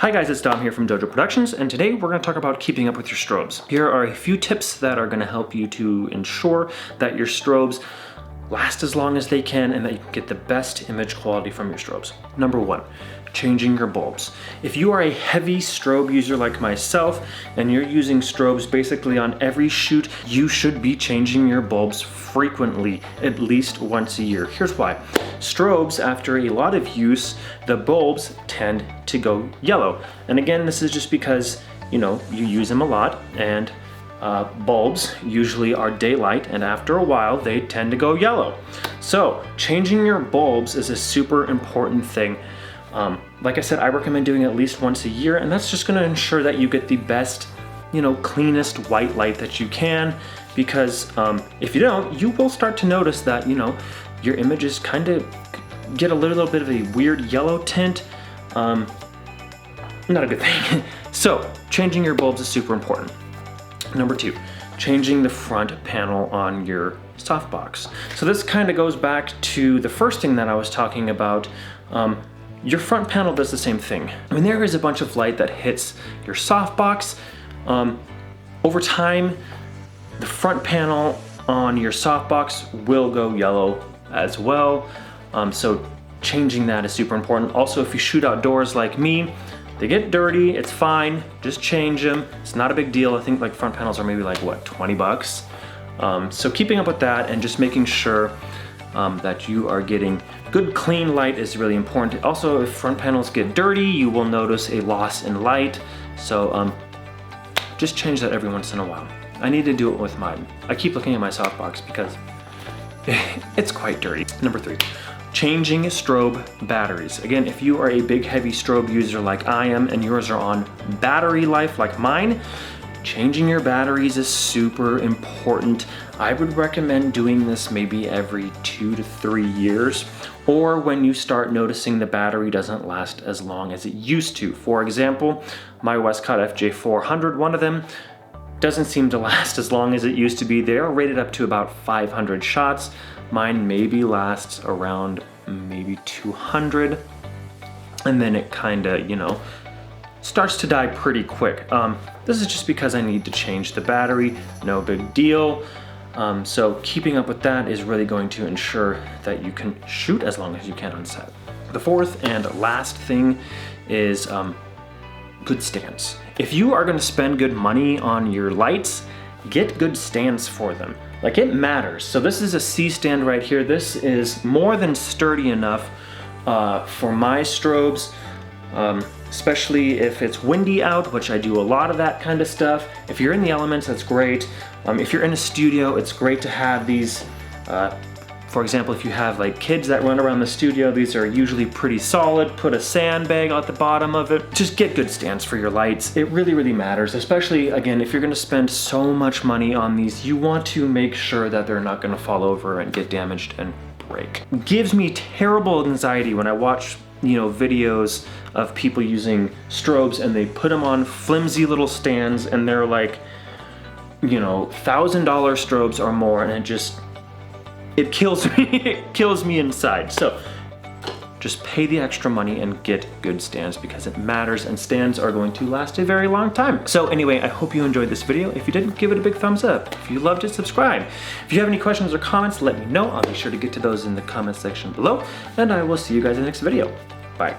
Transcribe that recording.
Hi guys, it's Dom here from Dojo Productions, and today we're going to talk about keeping up with your strobes. Here are a few tips that are going to help you to ensure that your strobes last as long as they can and that you can get the best image quality from your strobes. Number one, changing your bulbs. If you are a heavy strobe user like myself and you're using strobes basically on every shoot, you should be changing your bulbs frequently, at least once a year. Here's why. Strobes, after a lot of use, the bulbs tend to go yellow. And again, this is just because, you use them a lot, and bulbs usually are daylight, and after a while they tend to go yellow. So changing your bulbs is a super important thing. Like I said, I recommend doing it at least once a year, and that's just going to ensure that you get the best, cleanest white light that you can, because if you don't, you will start to notice that, your images kind of get a little bit of a weird yellow tint. Not a good thing. So changing your bulbs is super important. Number two, changing the front panel on your softbox. So this kind of goes back to the first thing that I was talking about. Your front panel does the same thing. When there is a bunch of light that hits your softbox, over time, the front panel on your softbox will go yellow as well. So changing that is super important. Also, if you shoot outdoors like me, they get dirty, it's fine, just change them. It's not a big deal. I think like front panels are maybe like, what, 20 bucks? So keeping up with that and just making sure that you are getting good clean light is really important. Also, if front panels get dirty, you will notice a loss in light. So just change that every once in a while. I need to do it with mine. I keep looking at my softbox because it's quite dirty. Number three, changing strobe batteries. Again, if you are a big heavy strobe user like I am and yours are on battery life like mine, changing your batteries is super important. I would recommend doing this maybe every 2 to 3 years, or when you start noticing the battery doesn't last as long as it used to. For example, my Westcott FJ400, one of them, doesn't seem to last as long as it used to be. They are rated up to about 500 shots. Mine maybe lasts around maybe 200, and then it kind of, starts to die pretty quick. This is just because I need to change the battery, no big deal. So keeping up with that is really going to ensure that you can shoot as long as you can on set. The fourth and last thing is good stands. If you are going to spend good money on your lights, get good stands for them. Like, it matters. So this is a C stand right here. This is more than sturdy enough for my strobes, especially if it's windy out, which I do a lot of that kind of stuff. If you're in the elements, that's great. If you're in a studio, it's great to have these. For example, if you have like kids that run around the studio, these are usually pretty solid. Put a sandbag at the bottom of it. Just get good stands for your lights. It really, really matters, especially, again, if you're gonna spend so much money on these, you want to make sure that they're not gonna fall over and get damaged and break. It gives me terrible anxiety when I watch videos of people using strobes and they put them on flimsy little stands and they're like, $1,000 strobes or more, and it kills me. It kills me inside. So just pay the extra money and get good stands because it matters, and stands are going to last a very long time. So anyway, I hope you enjoyed this video. If you did, give it a big thumbs up. If you loved it, subscribe. If you have any questions or comments, let me know. I'll be sure to get to those in the comment section below, and I will see you guys in the next video. Bye.